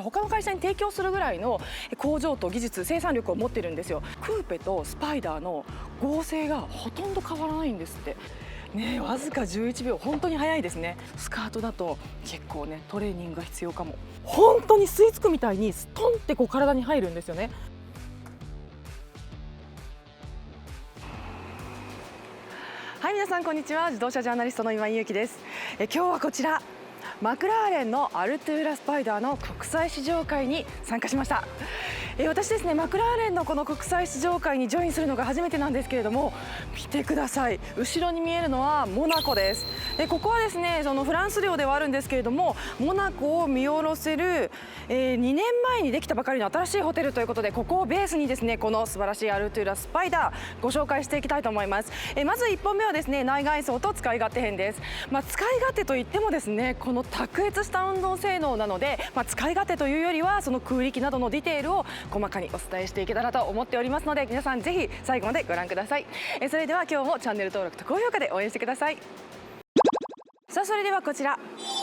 他の会社に提供するぐらいの工場と技術、生産力を持ってるんですよ。クーペとスパイダーの合成がほとんど変わらないんですってね。わずか11秒、本当に早いですね。スカートだと結構ねトレーニングが必要かも。本当に吸い付くみたいにストンってこう体に入るんですよね。はい、皆さんこんにちは。自動車ジャーナリストの今井裕樹です。今日はこちらマクラーレンのアルトゥーラスパイダーの国際試乗会に参加しました。私ですね、マクラーレンのこの国際試乗会にジョインするのが初めてなんですけれども、見てください。後ろに見えるのはモナコです。ここはですね、そのフランス領ではあるんですけれども、モナコを見下ろせる、2年前にできたばかりの新しいホテルということで、ここをベースにですね、この素晴らしいアルトゥーラスパイダーご紹介していきたいと思います。まず1本目はですね、内外装と使い勝手編です。使い勝手といってもですね、この卓越した運動性能なので、使い勝手というよりはその空力などのディテールを細かにお伝えしていけたらと思っておりますので、皆さんぜひ最後までご覧ください。それでは今日もチャンネル登録と高評価で応援してください。さあ、それではこちら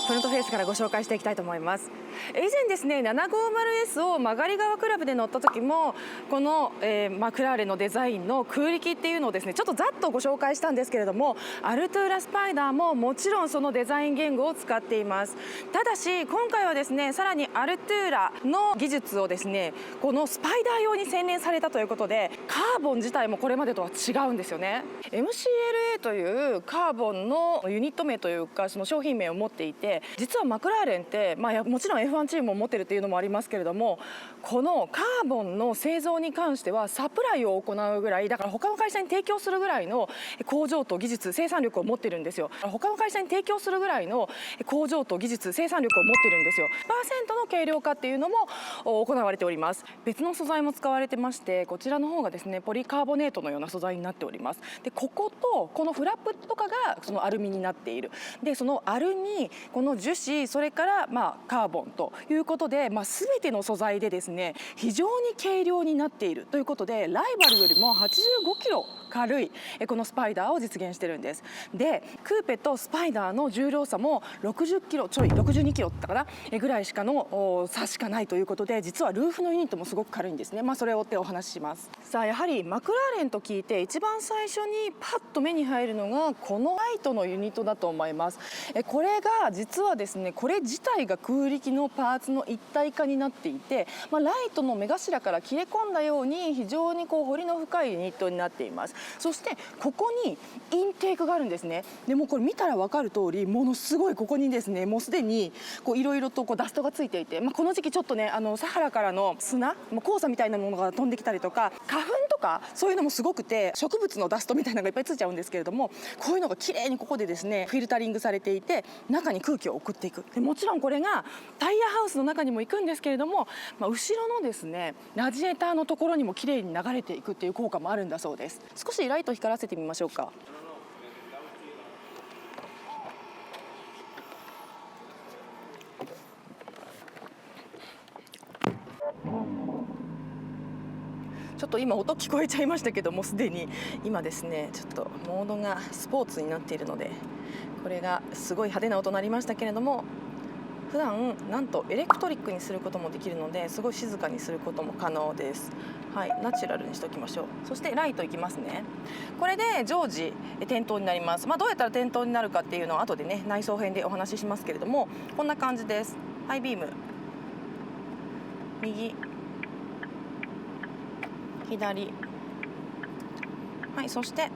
フロントフェイスからご紹介していきたいと思います。以前ですね 750S を曲がり側クラブで乗った時もこの、マクラーレンのデザインの空力っていうのをですねちょっとざっとご紹介したんですけれども、アルトゥーラスパイダーももちろんそのデザイン言語を使っています。ただし今回はですねさらにアルトゥーラの技術をですねこのスパイダー用に洗練されたということで、カーボン自体もこれまでとは違うんですよね。 MCLA というカーボンのユニット名というかその商品名を持っていて、実はマクラーレンって、もちろん F1 チームも持ってるっていうのもありますけれども、このカーボンの製造に関してはサプライを行うぐらい、だから他の会社に提供するぐらいの工場と技術、生産力を持ってるんですよ。他の会社に提供するぐらいの工場と技術、生産力を持ってるんですよ。%の軽量化っていうのも行われております。別の素材も使われてまして、こちらの方がですねポリカーボネートのような素材になっております。でこことこのフラップとかがそのアルミになっている。でそのアルミ、この樹脂、それからカーボンということで、全ての素材でですね非常に軽量になっているということで、ライバルよりも85キロ軽いこのスパイダーを実現してるんです。でクーペとスパイダーの重量差も60キロちょい、62キロだったかなぐらいしかの差しかないということで、実はルーフのユニットもすごく軽いんですね。それを追ってお話しします。さあ、やはりマクラーレンと聞いて一番最初にパッと目に入るのがこのライトのユニットだと思います。これが実はですね、これ自体が空力のパーツの一体化になっていて、ライトの目頭から切れ込んだように非常に彫りの深いユニットになっています。そしてここにインテークがあるんですね。でもこれ見たら分かる通り、ものすごいここにですねもうすでにいろいろとダストがついていて、この時期ちょっとねサハラからの砂、黄砂みたいなものが飛んできたりとか、花粉とかそういうのもすごくて、植物のダストみたいなのがいっぱいついちゃうんですけれども、こういうのがきれいにここでですねフィルタリングされていて、中に空気を送っていく。でもちろんこれがタイヤハウスの中にも行くんですけれども、後ろのですねラジエーターのところにもきれいに流れていくっていう効果もあるんだそうです。少しライト光らせてみましょうか。ちょっと今音聞こえちゃいましたけども、すでに今ですねちょっとモードがスポーツになっているので、これがすごい派手な音になりましたけれども、普段なんとエレクトリックにすることもできるので、すごい静かにすることも可能です。はい、ナチュラルにしておきましょう。そしてライトいきますね。これで常時点灯になります。どうやったら点灯になるかっていうのは後でね内装編でお話ししますけれども、こんな感じです。ハイビーム、右、左、はい、そして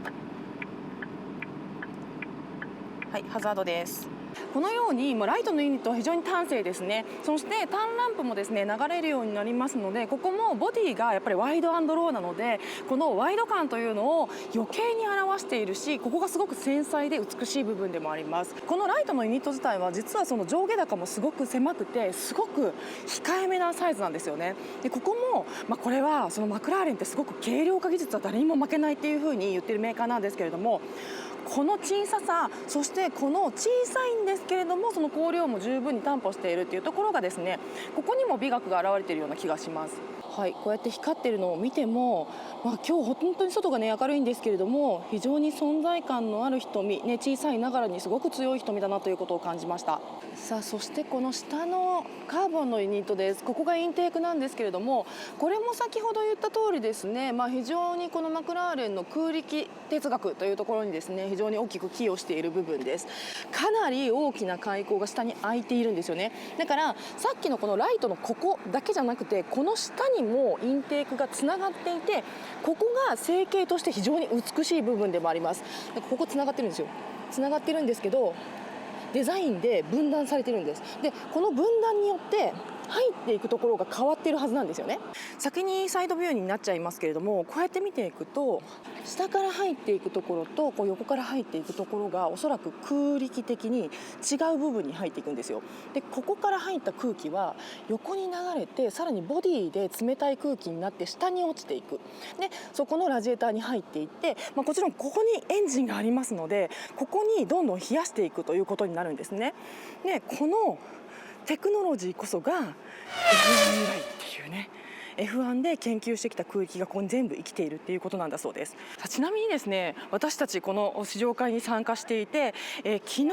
はい、ハザードです。このようにライトのユニットは非常に端正ですね。そしてターンランプもですね流れるようになりますので、ここもボディがやっぱりワイド&ローなので、このワイド感というのを余計に表しているし、ここがすごく繊細で美しい部分でもあります。このライトのユニット自体は実はその上下高もすごく狭くて、すごく控えめなサイズなんですよね。でここも、これはそのマクラーレンってすごく軽量化技術は誰にも負けないっていうふうに言ってるメーカーなんですけれども、この小ささ、そしてこの小さいんですけれどもその光量も十分に担保しているっていうところがですね、ここにも美学が現れているような気がします。はい、こうやって光ってるのを見ても、今日本当に外がね明るいんですけれども、非常に存在感のある瞳、小さいながらにすごく強い瞳だなということを感じました。さあそしてこの下のカーボンのユニットです。ここがインテークなんですけれども、これも先ほど言った通りですね、非常にこのマクラーレンの空力哲学というところにですね非常に大きく寄与している部分です。かなり大きな開口が下に開いているんですよね。だからさっきのこのライトのここだけじゃなくて、この下にもインテークがつながっていて、ここが成形として非常に美しい部分でもあります。ここつながってるんですよ。つながってるんですけど、デザインで分断されてるんです。でこの分断によって入っていくところが変わっているはずなんですよね。先にサイドビューになっちゃいますけれども、こうやって見ていくと下から入っていくところとこう横から入っていくところがおそらく空力的に違う部分に入っていくんですよ。でここから入った空気は横に流れて、さらにボディで冷たい空気になって下に落ちていく。でそこのラジエーターに入っていって、もちろんここにエンジンがありますので、ここにどんどん冷やしていくということになるんですね。でこのテクノロジーこそが F1 由来っていうね、F1 で研究してきた空気がここに全部生きているっていうことなんだそうです。ちなみにですね、私たちこの試乗会に参加していて、昨日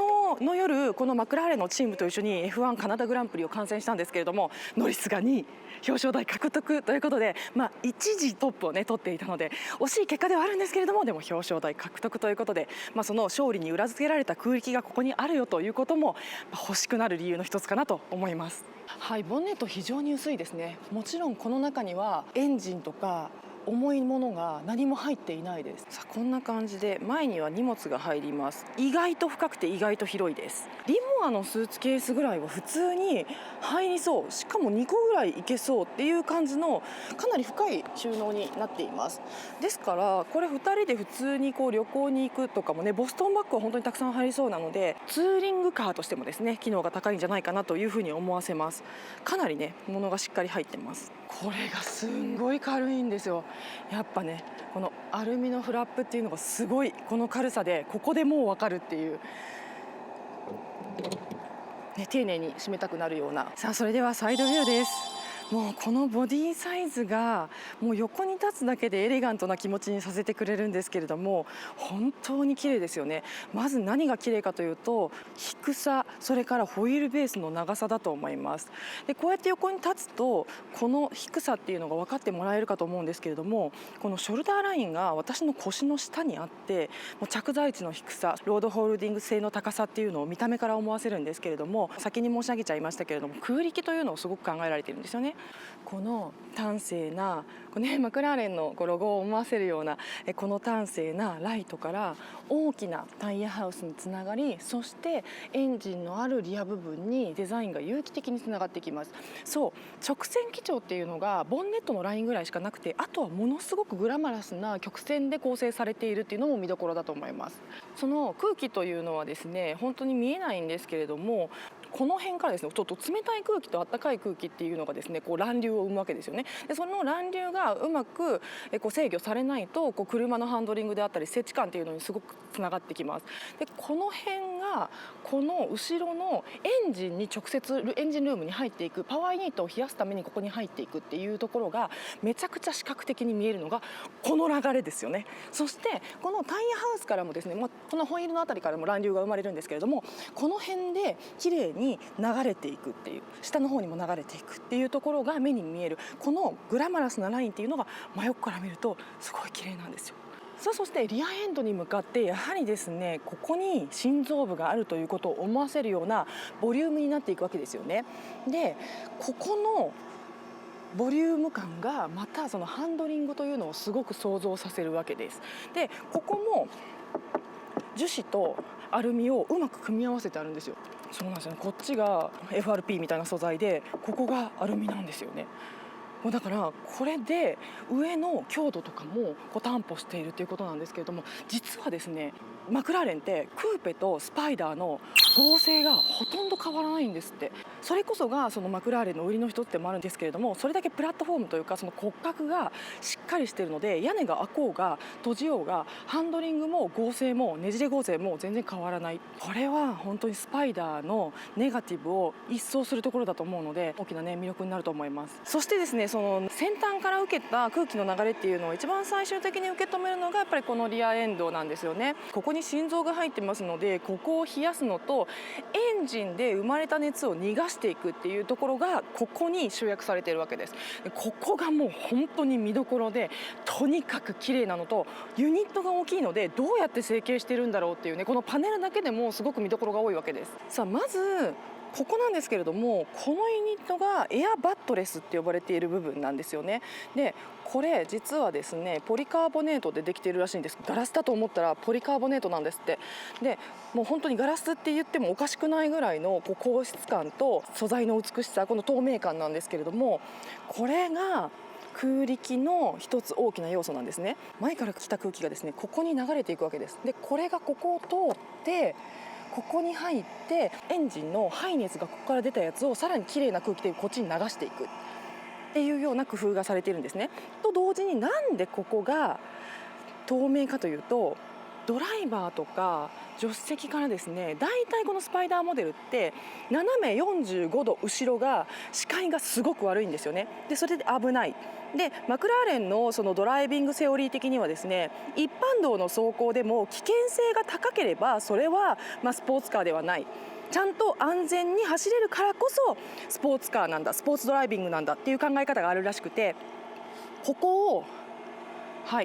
の夜このマクラーレンのチームと一緒に F1 カナダグランプリを観戦したんですけれども、ノリスが2位、表彰台獲得ということで、一時トップをね取っていたので惜しい結果ではあるんですけれども、でも表彰台獲得ということで、その勝利に裏付けられた空力がここにあるよということも、欲しくなる理由の一つかなと思います。はい、ボンネット非常に薄いですね。もちろんこの中にはエンジンとか重いものが何も入っていないです。さあこんな感じで前には荷物が入ります。意外と深くて意外と広いです。リモアのスーツケースぐらいは普通に入りそう、しかも2個ぐらいいけそうっていう感じのかなり深い収納になっています。ですからこれ2人で普通に旅行に行くとかもね、ボストンバッグは本当にたくさん入りそうなので、ツーリングカーとしてもですね機能が高いんじゃないかなというふうに思わせます。かなりね物がしっかり入ってます。これがすんごい軽いんですよ。やっぱねこのアルミのフラップっていうのがすごい、この軽さでここでもう分かるっていう、丁寧に締めたくなるような。さあそれではサイドビューです。もうこのボディサイズがもう横に立つだけでエレガントな気持ちにさせてくれるんですけれども、本当に綺麗ですよね。まず何が綺麗かというと低さ、それからホイールベースの長さだと思います。でこうやって横に立つとこの低さっていうのが分かってもらえるかと思うんですけれども、このショルダーラインが私の腰の下にあって、もう着座位置の低さ、ロードホールディング性の高さっていうのを見た目から思わせるんですけれども、先に申し上げちゃいましたけれども空力というのをすごく考えられているんですよね。この端正なマクラーレンのロゴを思わせるようなこの端正なライトから大きなタイヤハウスにつながり、そしてエンジンのあるリア部分にデザインが有機的につながってきます。そう直線基調っていうのがボンネットのラインぐらいしかなくて、あとはものすごくグラマラスな曲線で構成されているっていうのも見どころだと思います。その空気というのはですね本当に見えないんですけれども、この辺からですねちょっと冷たい空気と暖かい空気っていうのがですね乱流を生むわけですよね。でその乱流がうまく制御されないと車のハンドリングであったり接地感っていうのにすごくつながってきます。でこの辺がこの後ろのエンジンに直接エンジンルームに入っていくパワーユニットを冷やすためにここに入っていくっていうところがめちゃくちゃ視覚的に見えるのがこの流れですよね。そしてこのタイヤハウスからもですね、このホイールのあたりからも乱流が生まれるんですけれども、この辺で綺麗に流れていくっていう、下の方にも流れていくっていうところが目に見える、このグラマラスなラインっていうのが真横から見るとすごい綺麗なんですよ。そしてリアエンドに向かってやはりですねここに心臓部があるということを思わせるようなボリュームになっていくわけですよね。でここのボリューム感がまたそのハンドリングというのをすごく想像させるわけです。でここも樹脂とアルミをうまく組み合わせてあるんですよ。そうなんですよね。こっちが FRP みたいな素材でここがアルミなんですよね。だからこれで上の強度とかも担保しているということなんですけれども、実はですねマクラーレンってクーペとスパイダーの合成がほとんど変わらないんですって。それこそがそのマクラーレンの売りの一つでもあるんですけれども、それだけプラットフォームというかその骨格がしっかりしているので、屋根が開こうが閉じようがハンドリングも合成もねじれ合成も全然変わらない。これは本当にスパイダーのネガティブを一掃するところだと思うので、大きな魅力になると思います。そしてですねその先端から受けた空気の流れっていうのを一番最終的に受け止めるのがやっぱりこのリアエンドなんですよね。こここに心臓が入ってますので、ここを冷やすのとエンジンで生まれた熱を逃がしていくっていうところがここに集約されているわけです。でここがもう本当に見どころで、とにかく綺麗なのとユニットが大きいので、どうやって成形してるんだろうっていうね、このパネルだけでもすごく見どころが多いわけです。さあまずここなんですけれども、このユニットがエアバットレスって呼ばれている部分なんですよね。でこれ実はですね、ポリカーボネートでできているらしいんです。ガラスだと思ったらポリカーボネートなんですって。でもう本当にガラスって言ってもおかしくないぐらいのこう硬質感と素材の美しさ、この透明感なんですけれども、これが空力の一つ大きな要素なんですね。前から来た空気がですね、ここに流れていくわけです。でこれがここを通ってここに入って、エンジンの排熱がここから出たやつをさらにきれいな空気でこっちに流していくっていうような工夫がされているんですね。と同時に、なんでここが透明かというと、ドライバーとか助手席からですね、だいたいこのスパイダーモデルって斜め45度後ろが視界がすごく悪いんですよね。でそれで危ない。でマクラーレンのそのドライビングセオリー的にはですね、一般道の走行でも危険性が高ければそれはスポーツカーではない、ちゃんと安全に走れるからこそスポーツカーなんだ、スポーツドライビングなんだっていう考え方があるらしくて、ここを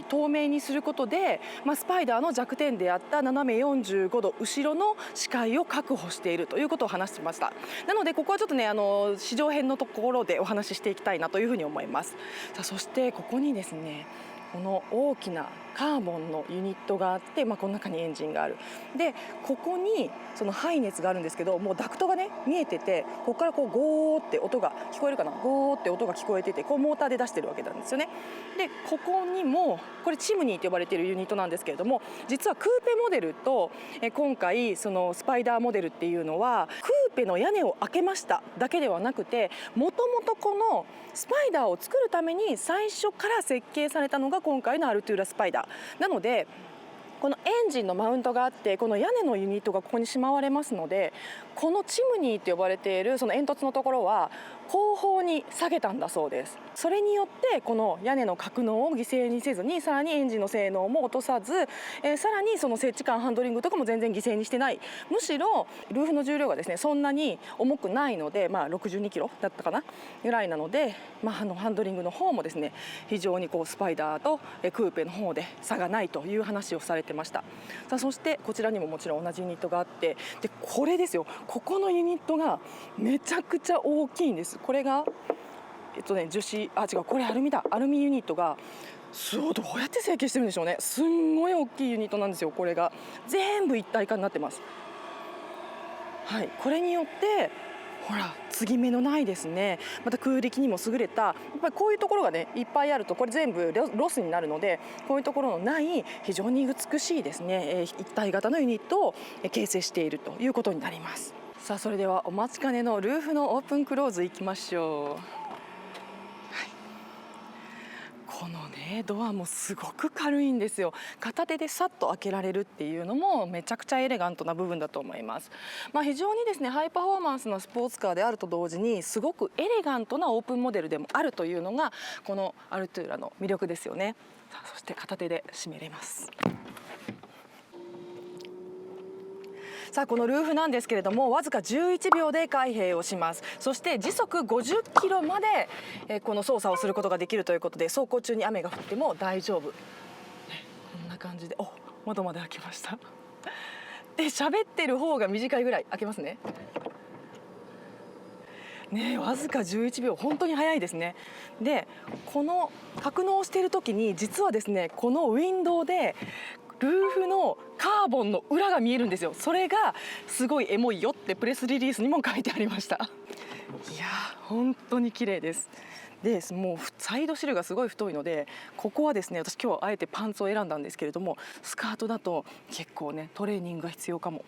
透明にすることで、スパイダーの弱点であった斜め45度後ろの視界を確保しているということを話していました。なのでここはちょっとね、試乗編のところでお話ししていきたいなというふうに思います。さあそしてここにですね、この大きなカーボンのユニットがあって、この中にエンジンがある。でここにその排熱があるんですけど、もうダクトがね見えてて、ここからこうゴーって音が聞こえるかな、ゴーって音が聞こえてて、こうモーターで出してるわけなんですよね。でここにもこれチムニーと呼ばれているユニットなんですけれども、実はクーペモデルと今回そのスパイダーモデルっていうのはクーペの屋根を開けましただけではなくて、もともとこのスパイダーを作るために最初から設計されたのが今回のアルトゥーラスパイダーなので、このエンジンのマウントがあって、この屋根のユニットがここにしまわれますので、このチムニーと呼ばれているその煙突のところは後方に下げたんだそうです。それによってこの屋根の格納を犠牲にせずに、さらにエンジンの性能も落とさず、さらにその接地感、ハンドリングとかも全然犠牲にしてない。むしろルーフの重量がですねそんなに重くないので、62キロだったかなぐらいなので、ハンドリングの方もですね非常にこうスパイダーとクーペの方で差がないという話をされてました。さあそしてこちらにももちろん同じユニットがあって、でこれですよ、ここのユニットがめちゃくちゃ大きいんです。これが樹脂、違う、これアルミだ。アルミユニットがどうやって成形してるんでしょうね。すんごい大きいユニットなんですよ。これが全部一体化になってます。これによってほら継ぎ目のないですね、また空力にも優れた、やっぱりこういうところがねいっぱいあると、これ全部ロスになるので、こういうところのない非常に美しいですね一体型のユニットを形成しているということになります。さあそれではお待ちかねのルーフのオープンクローズいきましょう。このねドアもすごく軽いんですよ。片手でさっと開けられるっていうのもめちゃくちゃエレガントな部分だと思います。非常にですねハイパフォーマンスのスポーツカーであると同時に、すごくエレガントなオープンモデルでもあるというのがこのアルトゥーラの魅力ですよね。さあそして片手で閉めれます。さあこのルーフなんですけれども、わずか11秒で開閉をします。そして時速50キロまでこの操作をすることができるということで、走行中に雨が降っても大丈夫。こんな感じで、窓まで開きました。で喋ってる方が短いぐらい開けますね。わずか11秒、本当に早いですね。でこの格納している時に、実はですねこのウィンドウでルーフのカーボンの裏が見えるんですよ。それがすごいエモいよってプレスリリースにも書いてありました。いや本当に綺麗です。でもうサイドシルがすごい太いので、ここはですね私今日あえてパンツを選んだんですけれども、スカートだと結構ねトレーニングが必要かも。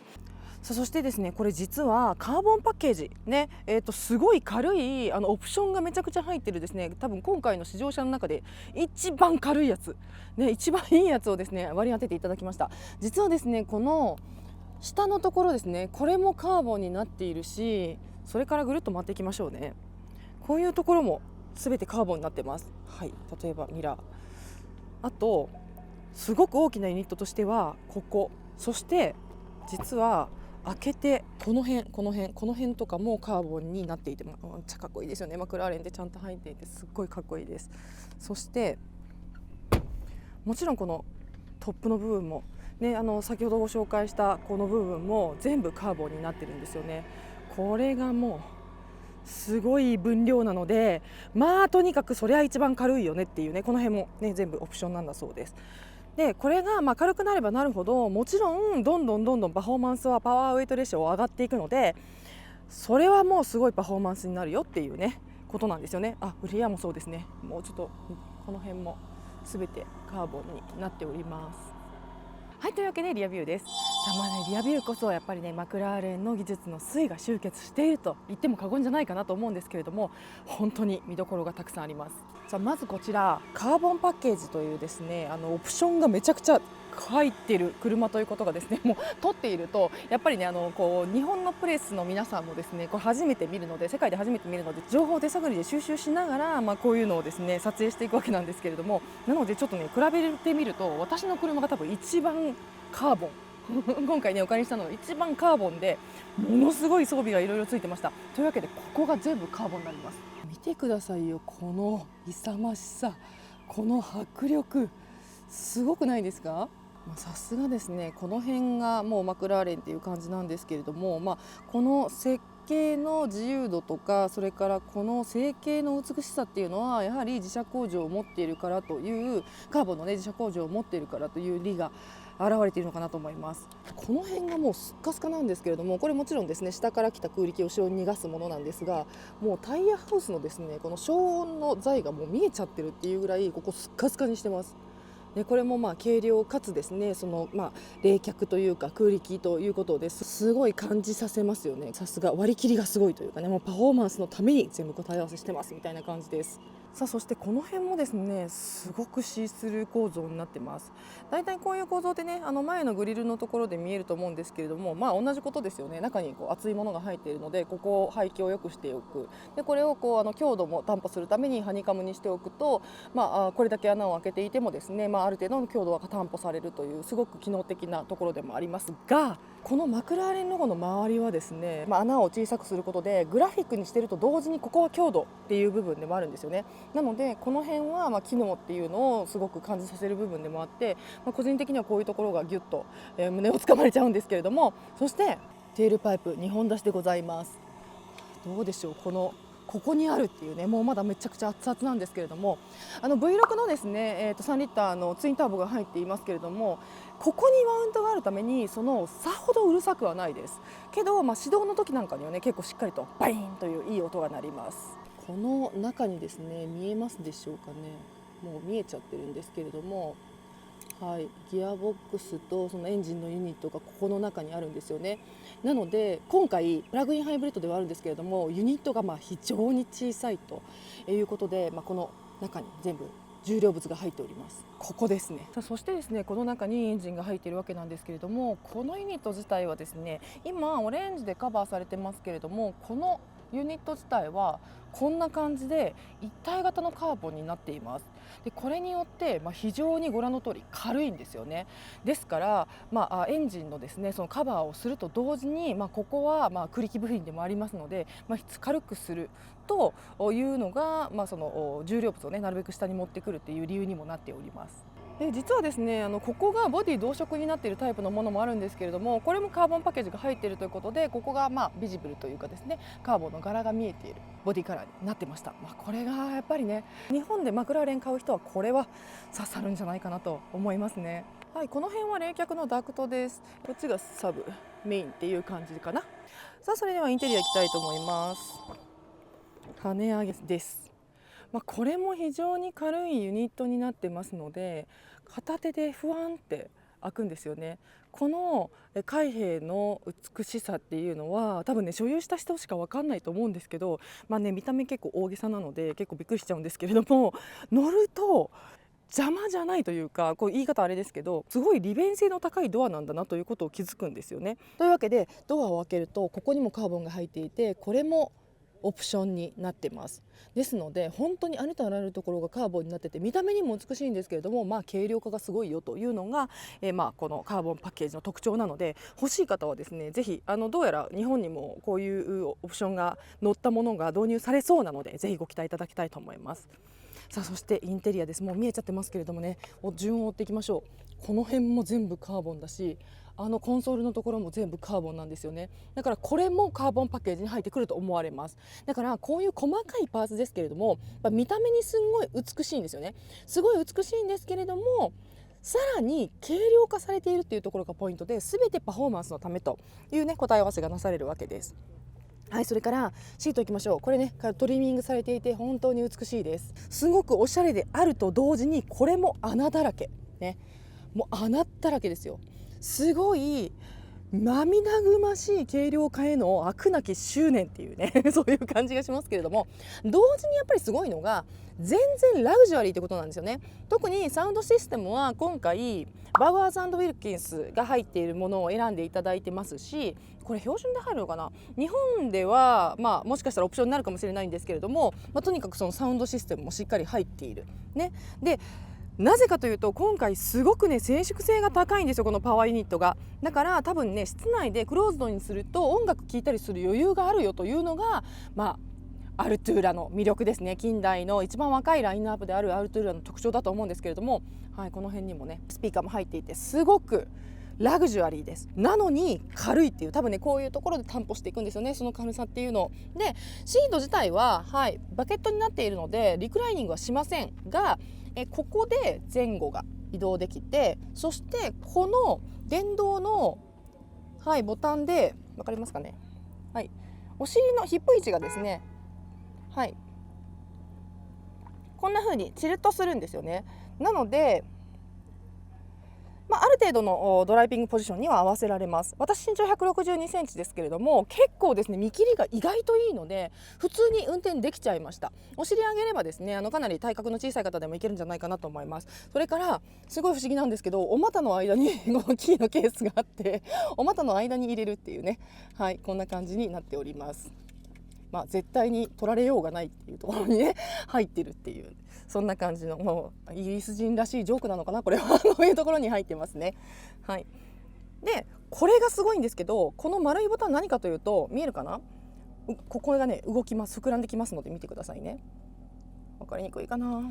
そしてですねこれ実はカーボンパッケージね、すごい軽いオプションがめちゃくちゃ入ってるですね、多分今回の試乗車の中で一番軽いやつね、一番いいやつをですね割り当てていただきました。実はですねこの下のところですね、これもカーボンになっているし、それからぐるっと回っていきましょうね。こういうところも全てカーボンになってます。例えばミラー、あとすごく大きなユニットとしてはここそして実は開けてこの辺とかもカーボンになっていて、めっちゃかっこいいですよね。マクラーレンってちゃんと入っていてすっごいかっこいいです。そしてもちろんこのトップの部分もね、先ほどご紹介したこの部分も全部カーボンになってるんですよね。これがもうすごい分量なので、とにかくそれは一番軽いよねっていうね、この辺もね全部オプションなんだそうです。でこれが軽くなればなるほど、もちろんどんどんパフォーマンスはパワーウェイトレシオ上がっていくので、それはもうすごいパフォーマンスになるよっていうねことなんですよね。フレアもそうですね。もうちょっとこの辺も全てカーボンになっております。はい、というわけでリアビューです。リアビューこそやっぱりね、マクラーレンの技術の粋が集結していると言っても過言じゃないかなと思うんですけれども、本当に見どころがたくさんあります。まずこちらカーボンパッケージというですね、オプションがめちゃくちゃ入っている車ということがですね、もう撮っているとやっぱりね、こう日本のプレスの皆さんもですね、これ初めて見るので、世界で初めて見るので、情報を手探りで収集しながら、こういうのをですね撮影していくわけなんですけれども、なのでちょっとね比べてみると、私の車が多分一番カーボン今回ねお借りしたのが一番カーボンで、ものすごい装備がいろいろついてました。というわけでここが全部カーボンになります。見てくださいよ、この勇ましさ、この迫力、すごくないですか？さすがですね、この辺がもうマクラーレンっていう感じなんですけれども、この設計の自由度とか、それからこの成形の美しさっていうのは、やはり自社工場を持っているからという、カーボンのね自社工場を持っているからという利が現れているのかなと思います。この辺がもうスッカスカなんですけれども、これもちろんですね下から来た空力を後ろに逃がすものなんですが、もうタイヤハウスのですねこの消音の材がもう見えちゃってるっていうぐらい、ここスッカスカにしてます。でこれも軽量かつですね、その冷却というか空力ということですごい感じさせますよね。さすが割り切りがすごいというかね、もうパフォーマンスのために全部答え合わせしてますみたいな感じです。そしてこの辺もですねすごくシースルー構造になってます。だいたいこういう構造でね、前のグリルのところで見えると思うんですけれども、同じことですよね。中にこう厚いものが入っているので、ここを排気を良くしておく。でこれをこう強度も担保するためにハニカムにしておくと、これだけ穴を開けていてもですね、ある程度の強度は担保されるというすごく機能的なところでもありますが、このマクラーレンロゴの周りはですね、穴を小さくすることでグラフィックにしていると同時にここは強度っていう部分でもあるんですよね。なのでこの辺は機能っていうのをすごく感じさせる部分でもあって、個人的にはこういうところがギュッと胸をつかまれちゃうんですけれども、そしてテールパイプ2本出しでございます。どうでしょう、ここにあるっていうね、もうまだめちゃくちゃ熱々なんですけれども、V6 のですね、3リッターのツインターボが入っていますけれども、ここにマウントがあるためにさほどうるさくはないですけど、始動の時なんかにはね結構しっかりとバイーンといういい音が鳴ります。この中にですね、見えますでしょうかね、もう見えちゃってるんですけれども、ギアボックスとそのエンジンのユニットがここの中にあるんですよね。なので今回プラグインハイブリッドではあるんですけれども、ユニットが非常に小さいということで、この中に全部重量物が入っております。ここですね。そしてですね、この中にエンジンが入っているわけなんですけれども、このユニット自体はですね、今オレンジでカバーされてますけれども、このユニット自体はこんな感じで一体型のカーボンになっています。でこれによって非常にご覧の通り軽いんですよね。ですからエンジンのですねそのカバーをすると同時にここは空力部品でもありますので、軽くするというのがその重量物をねなるべく下に持ってくるっていう理由にもなっております。で実はですね、ここがボディ同色になっているタイプのものもあるんですけれども、これもカーボンパッケージが入っているということで、ここがビジブルというかですね、カーボンの柄が見えているボディカラーになってました。これがやっぱりね、日本でマクラーレン買う人はこれは刺さるんじゃないかなと思いますね。この辺は冷却のダクトです。こっちがサブメインっていう感じかな。それではインテリアいきたいと思います。跳ね上げです。これも非常に軽いユニットになってますので、片手でふわんって開くんですよね。この開閉の美しさっていうのは多分ね所有した人しか分かんないと思うんですけど、見た目結構大げさなので結構びっくりしちゃうんですけれども、乗ると邪魔じゃないというか、こう言い方あれですけど、すごい利便性の高いドアなんだなということを気づくんですよね。というわけでドアを開けるとここにもカーボンが入っていて、これもオプションになってます。ですので本当にありとあらゆるところがカーボンになってて、見た目にも美しいんですけれども、軽量化がすごいよというのが、このカーボンパッケージの特徴なので、欲しい方はですねぜひどうやら日本にもこういうオプションが載ったものが導入されそうなので、ぜひご期待いただきたいと思います。さあそしてインテリアです。もう見えちゃってますけれどもね、順を追っていきましょう。この辺も全部カーボンだし、コンソールのところも全部カーボンなんですよね。だからこれもカーボンパッケージに入ってくると思われます。だからこういう細かいパーツですけれども、見た目にすごい美しいんですよね。すごい美しいんですけれども、さらに軽量化されているというところがポイントで、全てパフォーマンスのためというね答え合わせがなされるわけです。はい、それからシートいきましょう。これねトリミングされていて本当に美しいです。すごくおしゃれであると同時に、これも穴だらけね、もう穴だらけですよ。すごい涙ぐましい軽量化への飽くなき執念っていうねそういう感じがしますけれども、同時にやっぱりすごいのが全然ラグジュアリーってことなんですよね。特にサウンドシステムは今回バウアーズ&ウィルキンスが入っているものを選んでいただいてますし、これ標準で入るのかな、日本ではもしかしたらオプションになるかもしれないんですけれども、とにかくそのサウンドシステムもしっかり入っているね。でなぜかというと、今回すごくね静粛性が高いんですよ、このパワーユニットが。だから多分ね室内でクローズドにすると音楽聴いたりする余裕があるよというのが、アルトゥーラの魅力ですね。近代の一番若いラインナップであるアルトゥーラの特徴だと思うんですけれども、この辺にもねスピーカーも入っていて、すごくラグジュアリーです。なのに軽いっていう、多分ねこういうところで担保していくんですよね、その軽さっていうので。シート自体は、バケットになっているのでリクライニングはしませんが、ここで前後が移動できて、そしてこの電動の、ボタンで分かりますかね、お尻のヒップ位置がですね、こんな風にチルトするんですよね。なのである程度のドライビングポジションには合わせられます。私身長162センチですけれども、結構ですね見切りが意外といいので普通に運転できちゃいました。お尻上げればですねかなり体格の小さい方でもいけるんじゃないかなと思います。それからすごい不思議なんですけど、お股の間にこのキーのケースがあってお股の間に入れるっていうね、こんな感じになっております。絶対に取られようがないっていうところにね入ってるっていう、そんな感じの、もうイギリス人らしいジョークなのかなこれはこういうところに入ってますね。でこれがすごいんですけど、この丸いボタン何かというと、見えるかな、ここがね動きます。膨らんできますので見てくださいね。わかりにくいかな、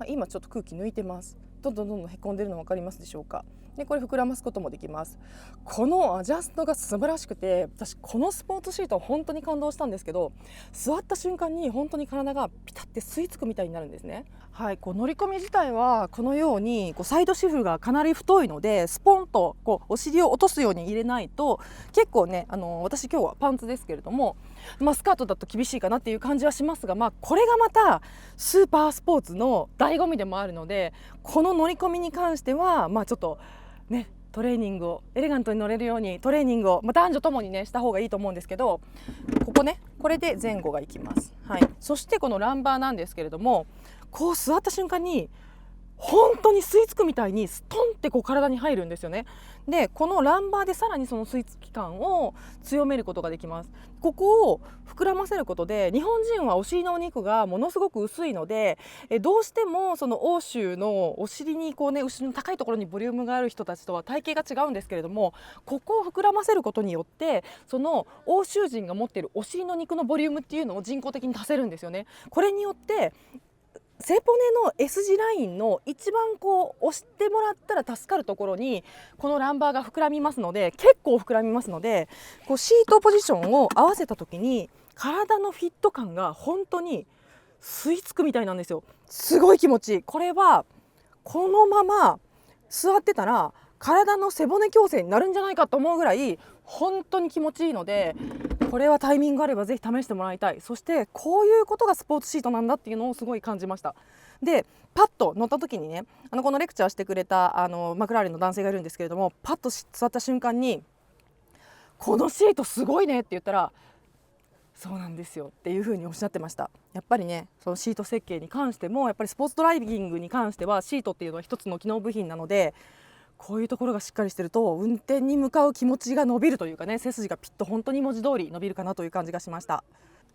今ちょっと空気抜いてます。どんどんへこんでるの分かりますでしょうか。でこれ膨らますこともできます。このアジャストが素晴らしくて、私このスポーツシートは本当に感動したんですけど、座った瞬間に本当に体がピタッて吸い付くみたいになるんですね。こう乗り込み自体はこのようにサイドシフがかなり太いので、スポンとお尻を落とすように入れないと結構ね、私今日はパンツですけれども、スカートだと厳しいかなっていう感じはしますが、これがまたスーパースポーツの醍醐味でもあるので、この乗り込みに関してはちょっとねトレーニングをエレガントに乗れるようにトレーニングを、男女ともにねした方がいいと思うんですけど、ここねこれで前後がいきます。そしてこのランバーなんですけれども、こう座った瞬間に本当に吸い付くみたいにストンって体に入るんですよね。でこのランバーでさらにその吸い付き感を強めることができます。ここを膨らませることで、日本人はお尻のお肉がものすごく薄いので、どうしてもその欧州のお尻に後ろの高いところにボリュームがある人たちとは体型が違うんですけれども、ここを膨らませることによってその欧州人が持っているお尻の肉のボリュームっていうのを人工的に出せるんですよね。これによって背骨の S 字ラインの一番押してもらったら助かるところにこのランバーが膨らみますので、結構膨らみますので、シートポジションを合わせた時に体のフィット感が本当に吸い付くみたいなんですよ。すごい気持ちいい。これはこのまま座ってたら体の背骨矯正になるんじゃないかと思うぐらい本当に気持ちいいので、これはタイミングがあればぜひ試してもらいたい。そしてこういうことがスポーツシートなんだっていうのをすごい感じました。でパッと乗った時にね、このレクチャーしてくれたマクラーレンの男性がいるんですけれども、パッと座った瞬間にこのシートすごいねって言ったら、そうなんですよっていうふうにおっしゃってました。やっぱりねそのシート設計に関しても、やっぱりスポーツドライビングに関してはシートっていうのは一つの機能部品なので、こういうところがしっかりしてると運転に向かう気持ちが伸びるというかね、背筋がピッと本当に文字通り伸びるかなという感じがしました。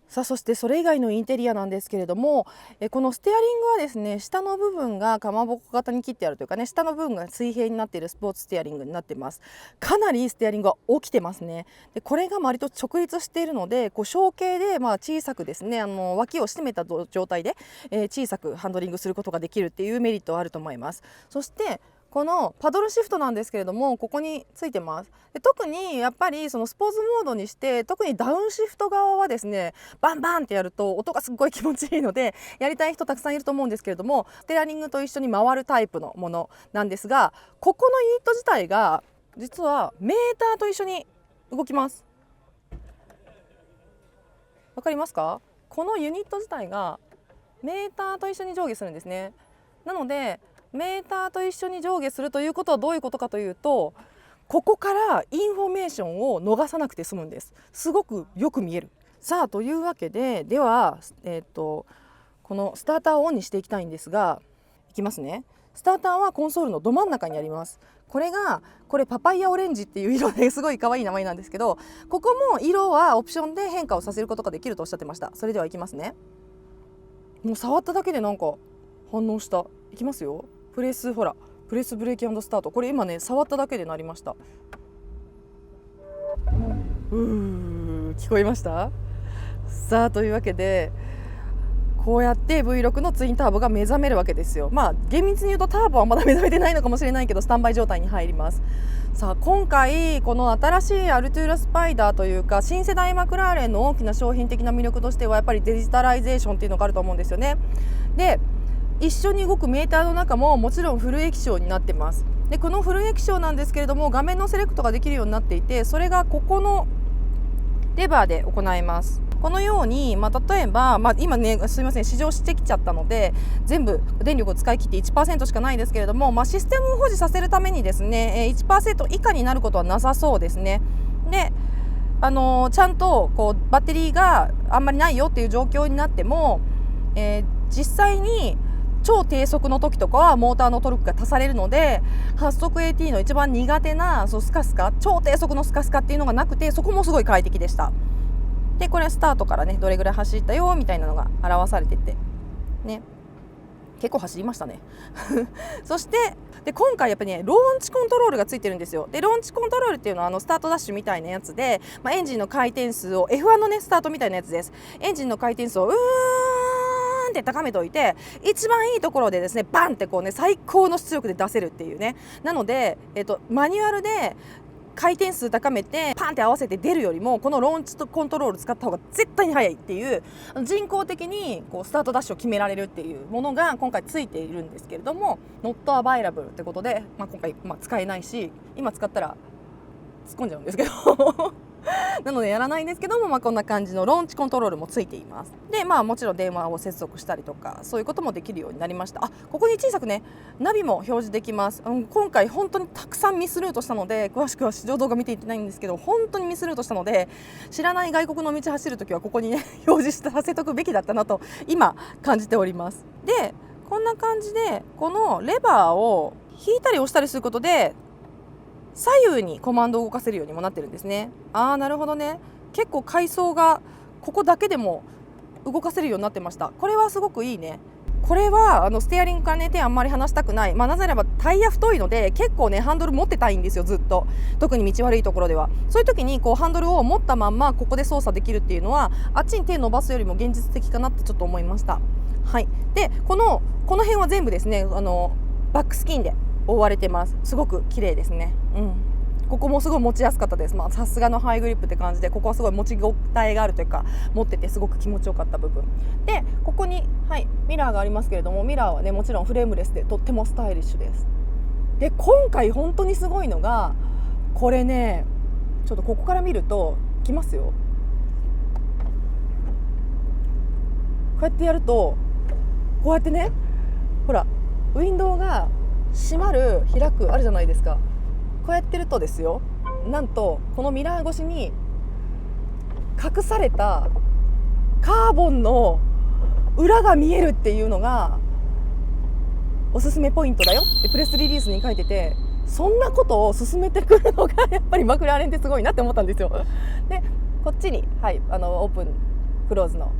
さあ、そしてそれ以外のインテリアなんですけれども、このステアリングはですね、下の部分がかまぼこ型に切ってあるというかね、下の部分が水平になっているスポーツステアリングになっています。かなりステアリングが起きてますね。でこれが割と直立しているので、こう小径で小さくですね、脇を締めた状態で、小さくハンドリングすることができるっていうメリットはあると思います。そしてこのパドルシフトなんですけれども、ここについてます。で特にやっぱりそのスポーツモードにして、特にダウンシフト側はですね、バンバンってやると音がすごい気持ちいいので、やりたい人たくさんいると思うんですけれども、ステアリングと一緒に回るタイプのものなんですが、ここのユニット自体が実はメーターと一緒に動きます。わかりますか？このユニット自体がメーターと一緒に上下するんですね。なのでメーターと一緒に上下するということはどういうことかというと、ここからインフォメーションを逃さなくて済むんです。すごくよく見える。さあというわけで、では、このスターターをオンにしていきたいんですが、いきますね。スターターはコンソールのど真ん中にあります。これパパイヤオレンジっていう色ですごい可愛い名前なんですけど、ここも色はオプションで変化をさせることができるとおっしゃってました。それではいきますね。もう触っただけでなんか反応した。いきますよ。プレスブレーキ&スタート。これ今ね触っただけで鳴りました。聞こえました？さあというわけで、こうやって V6 のツインターボが目覚めるわけですよ。厳密に言うとターボはまだ目覚めてないのかもしれないけど、スタンバイ状態に入ります。さあ今回この新しいアルトゥーラスパイダーというか、新世代マクラーレンの大きな商品的な魅力としてはやっぱりデジタライゼーションっていうのがあると思うんですよね。で一緒に動くメーターの中ももちろんフル液晶になってます。でこのフル液晶なんですけれども、画面のセレクトができるようになっていて、それがここのレバーで行います。このように、例えば、今ねすいません試乗してきちゃったので全部電力を使い切って 1% しかないですけれども、システムを保持させるためにですね 1% 以下になることはなさそうですね。でちゃんとバッテリーがあんまりないよっていう状況になっても、実際に超低速の時とかはモーターのトルクが足されるので、8速 AT の一番苦手なスカスカ、超低速のスカスカっていうのがなくて、そこもすごい快適でした。でこれスタートからねどれぐらい走ったよみたいなのが表されててね、結構走りましたねそして今回やっぱりねローンチコントロールがついてるんですよ。でローンチコントロールっていうのはスタートダッシュみたいなやつで、エンジンの回転数を F1 のねスタートみたいなやつです。エンジンの回転数をって高めておいて、一番いいところでですねバンって最高の出力で出せるっていうね。なので、マニュアルで回転数高めてパンって合わせて出るよりも、このローンチコントロール使った方が絶対に速いっていう、人工的にスタートダッシュを決められるっていうものが今回ついているんですけれども、ノットアバイラブルってことで、今回使えないし、今使ったら突っ込んじゃうんですけどなのでやらないんですけども、こんな感じのローンチコントロールもついています。でもちろん電話を接続したりとかそういうこともできるようになりました。ここに小さくねナビも表示できます。今回本当にたくさんミスルートしたので、詳しくは試乗動画見ていってないんですけど、本当にミスルートしたので、知らない外国の道走るときはここにね表示させとくべきだったなと今感じております。でこんな感じでこのレバーを引いたり押したりすることで左右にコマンドを動かせるようにもなってるんですね。なるほどね。結構階層がここだけでも動かせるようになってました。これはすごくいいね。これはステアリングからね手あんまり離したくない、なぜならばタイヤ太いので結構ねハンドル持ってたいんですよ、ずっと。特に道悪いところではそういう時にハンドルを持ったまんまここで操作できるっていうのは、あっちに手伸ばすよりも現実的かなってちょっと思いました。はい。でこの辺は全部ですねバックスキンで覆われてます。すごく綺麗ですね。ここもすごい持ちやすかったです。さすがのハイグリップって感じで、ここはすごい持ち応えがあるというか、持っててすごく気持ちよかった部分で、ここに、ミラーがありますけれども、ミラーはねもちろんフレームレスでとってもスタイリッシュです。で今回本当にすごいのがこれね、ちょっとここから見るといきますよ。こうやってやるとこうやってね、ほらウィンドウが閉まる開くあるじゃないですか。こうやってるとですよ、なんとこのミラー越しに隠されたカーボンの裏が見えるっていうのがおすすめポイントだよってプレスリリースに書いてて、そんなことを進めてくるのがやっぱりマクラーレンってすごいなって思ったんですよ。でこっちに、オープンクローズの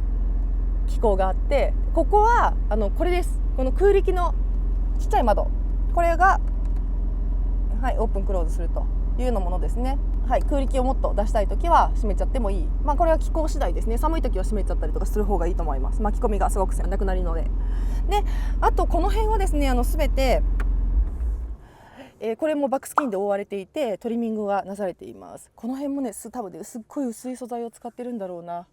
機構があって、ここはこれです。この空力のちっちゃい窓、これが、オープンクローズするというようなものですね。空力をもっと出したいときは閉めちゃってもいい。これは気候次第ですね。寒いときは閉めちゃったりとかする方がいいと思います。巻き込みがすごくなくなるので。であとこの辺はですね、全てこれもバックスキンで覆われていて、トリミングがなされています。この辺もね、多分ね、すっごい薄い素材を使ってるんだろうな。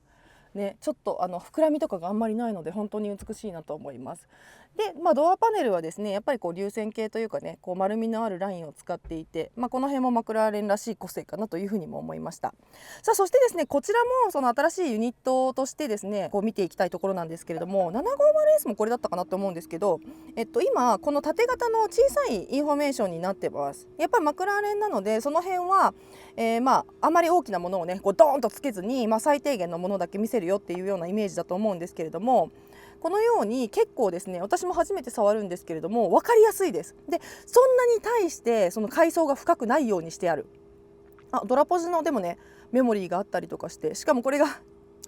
ね、ちょっと膨らみとかがあんまりないので本当に美しいなと思います。で、ドアパネルはですね、やっぱり流線形というかね、丸みのあるラインを使っていて、この辺もマクラーレンらしい個性かなというふうにも思いました。さあそしてですね、こちらもその新しいユニットとしてですね、見ていきたいところなんですけれども、750S もこれだったかなと思うんですけど、今この縦型の小さいインフォメーションになってます。やっぱりマクラーレンなので、その辺はあまり大きなものをねドーンとつけずに、最低限のものだけ見せるよっていうようなイメージだと思うんですけれども、このように結構ですね、私も初めて触るんですけれども分かりやすいです。でそんなに対してその階層が深くないようにしてある。ドラポジのでもねメモリーがあったりとかして、しかもこれが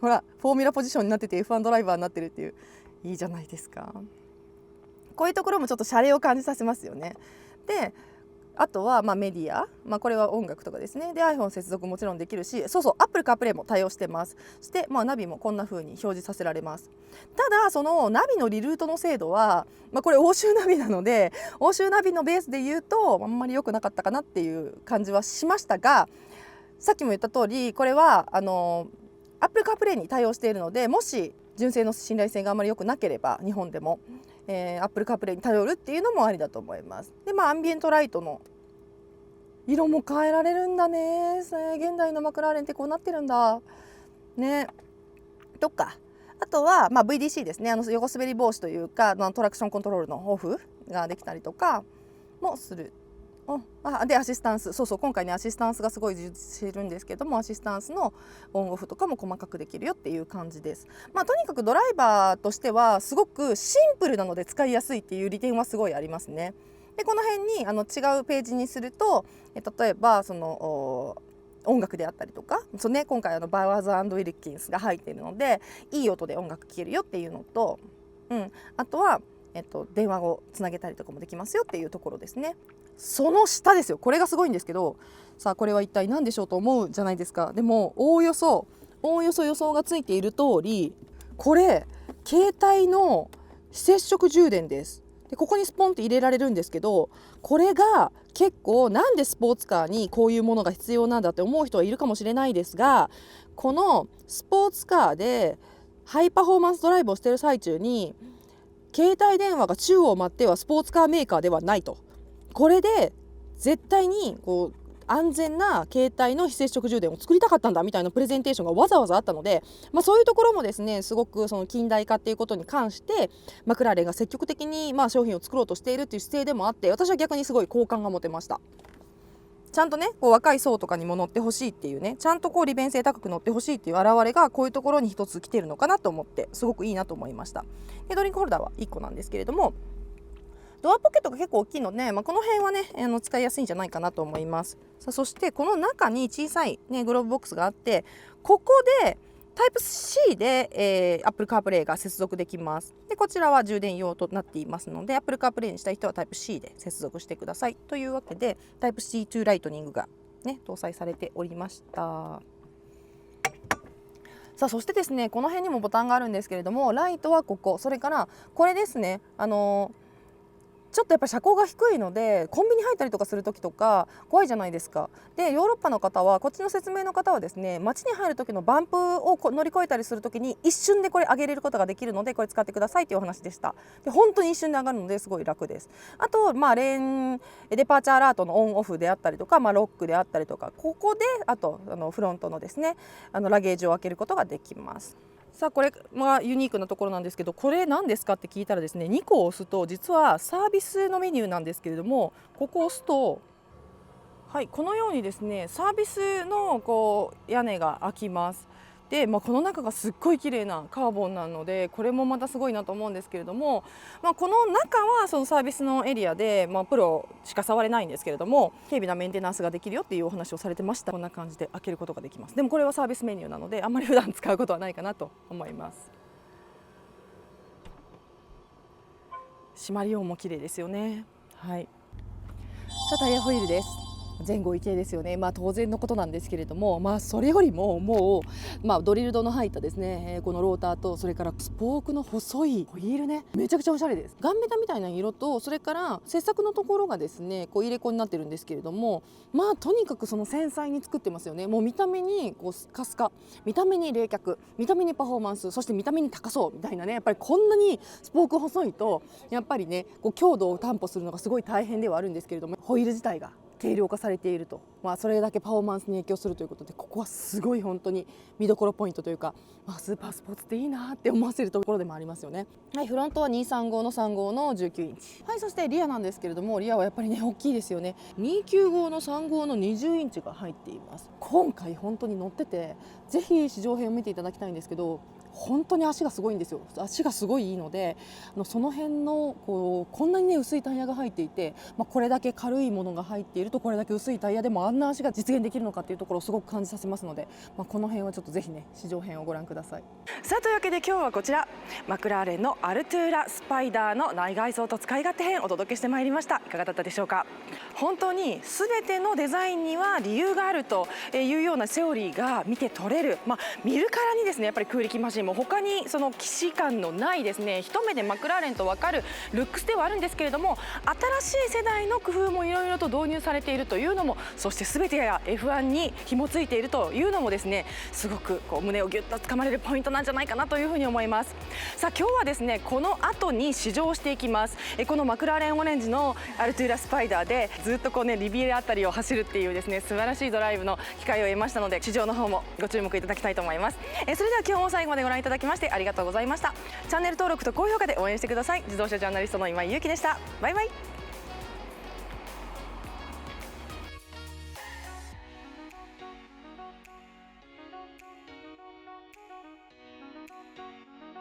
ほらフォーミュラポジションになってて F1 ドライバーになってるっていう、いいじゃないですか。こういうところもちょっとシャレを感じさせますよね。であとはメディア、これは音楽とかですね。で iPhone 接続もちろんできるし、Apple CarPlay も対応してます。そして、ナビもこんな風に表示させられます。ただそのナビのリルートの精度は、これ欧州ナビなので、欧州ナビのベースで言うとあんまり良くなかったかなっていう感じはしましたが、さっきも言った通りこれはApple CarPlay に対応しているので、もし純正の信頼性があまり良くなければ日本でもApple CarPlay に頼るっていうのもありだと思います。でアンビエントライトの色も変えられるんだね。現代のマクラーレンってこうなってるんだね。とかあとはVDC ですね。横滑り防止というかトラクションコントロールのオフができたりとかもする。でアシスタンス、今回ねアシスタンスがすごい充実してるんですけども、アシスタンスのオンオフとかも細かくできるよっていう感じです。とにかくドライバーとしてはすごくシンプルなので使いやすいっていう利点はすごいありますね。でこの辺に違うページにすると、例えばその音楽であったりとか、今回バワーズ&ウィルキンスが入っているのでいい音で音楽聴けるよっていうのと、あとは、電話をつなげたりとかもできますよっていうところですね。その下ですよ。これがすごいんですけど、さあこれは一体何でしょうと思うじゃないですか。でもおおよそ予想がついている通り、これ携帯の非接触充電です。でここにスポンって入れられるんですけど、これが結構なんでスポーツカーにこういうものが必要なんだって思う人はいるかもしれないですが、このスポーツカーでハイパフォーマンスドライブをしている最中に携帯電話が宙を舞ってはスポーツカーメーカーではないと。これで絶対に安全な携帯の非接触充電を作りたかったんだみたいなプレゼンテーションがわざわざあったので、そういうところもですね、すごくその近代化っていうことに関してマクラーレンが積極的に商品を作ろうとしているっていう姿勢でもあって、私は逆にすごい好感が持てました。ちゃんとね若い層とかにも乗ってほしいっていうね、ちゃんと利便性高く乗ってほしいっていう表れがこういうところに一つ来てるのかなと思って、すごくいいなと思いました。でドリンクホルダーは1個なんですけれども、ドアポケットが結構大きいので、この辺はね使いやすいんじゃないかなと思います。そしてこの中に小さい、グローブボックスがあって、ここでタイプ C で、Apple CarPlay が接続できます。でこちらは充電用となっていますので、 Apple CarPlay にしたい人はタイプ C で接続してくださいというわけで、タイプ C to ライトニングが、搭載されておりました。さあそしてですね、この辺にもボタンがあるんですけれども、ライトはここ、それからこれですね、ちょっとやっぱり車高が低いのでコンビニ入ったりとかする時とか怖いじゃないですか。でヨーロッパの方は、こっちの説明の方はですね、街に入る時のバンプを乗り越えたりする時に一瞬でこれ上げれることができるので、これ使ってくださいというお話でした。で本当に一瞬で上がるのですごい楽です。あとレーンデパーチャーアラートのオンオフであったりとか、ロックであったりとか、ここであとフロントのですねラゲージを開けることができます。さあこれはユニークなところなんですけど、これ何ですかって聞いたらですね、2個を押すと実はサービスのメニューなんですけれども、ここを押すとこのようにですねサービスの屋根が開きます。で、この中がすっごい綺麗なカーボンなので、これもまたすごいなと思うんですけれども、この中はそのサービスのエリアで、プロしか触れないんですけれども、軽微なメンテナンスができるよっていうお話をされてました。こんな感じで開けることができます。でもこれはサービスメニューなので、あんまり普段使うことはないかなと思います。締まり音も綺麗ですよね。はい。さあ、タイヤホイールです。前後一定ですよね。当然のことなんですけれども、それよりももう、ドリルドの入ったですね、このローターと、それからスポークの細いホイールね、めちゃくちゃおしゃれです。ガンメタみたいな色と、それから切削のところがですね、入れ子になってるんですけれども、とにかくその繊細に作ってますよね。もう見た目にスカスカ、見た目に冷却、見た目にパフォーマンス、そして見た目に高そうみたいなね、やっぱりこんなにスポーク細いと、やっぱりね、強度を担保するのがすごい大変ではあるんですけれども、ホイール自体が軽量化されていると、それだけパフォーマンスに影響するということで、ここはすごい本当に見どころポイントというか、スーパースポーツっていいなって思わせるところでもありますよね。はい、フロントは235の35の19インチ。はい、そしてリアなんですけれども、リアはやっぱりね大きいですよね。295の35の20インチが入っています。今回本当に乗ってて、ぜひ試乗編を見ていただきたいんですけど、本当に足がすごいんですよ。足がすごいいいので、その辺のこんなにね薄いタイヤが入っていて、これだけ軽いものが入っていると、これだけ薄いタイヤでもあんな足が実現できるのかっていうところをすごく感じさせますので、この辺はちょっとぜひね試乗編をご覧ください。さあ、というわけで今日はこちらマクラーレンのアルトゥーラスパイダーの内外装と使い勝手編お届けしてまいりました。いかがだったでしょうか。本当に全てのデザインには理由があるというようなセオリーが見て取れる、見るからにですね、やっぱり空力マシンも他にその既視感のないですね、一目でマクラーレンと分かるルックスではあるんですけれども、新しい世代の工夫もいろいろと導入されているというのも、そして全てや F1 に紐付いているというのもですね、すごく胸をギュッと掴まれるポイントなんじゃないかなというふうに思います。さあ、今日はですねこの後に試乗していきます。このマクラーレンオレンジのアルトゥーラスパイダーでずっとリビエラあたりを走るっていうですね素晴らしいドライブの機会を得ましたので、試乗の方もご注目いただきたいと思います。それでは今日も最後までご覧いただきましてありがとうございました。チャンネル登録と高評価で応援してください。自動車ジャーナリストの今井ゆうきでした。バイバイ。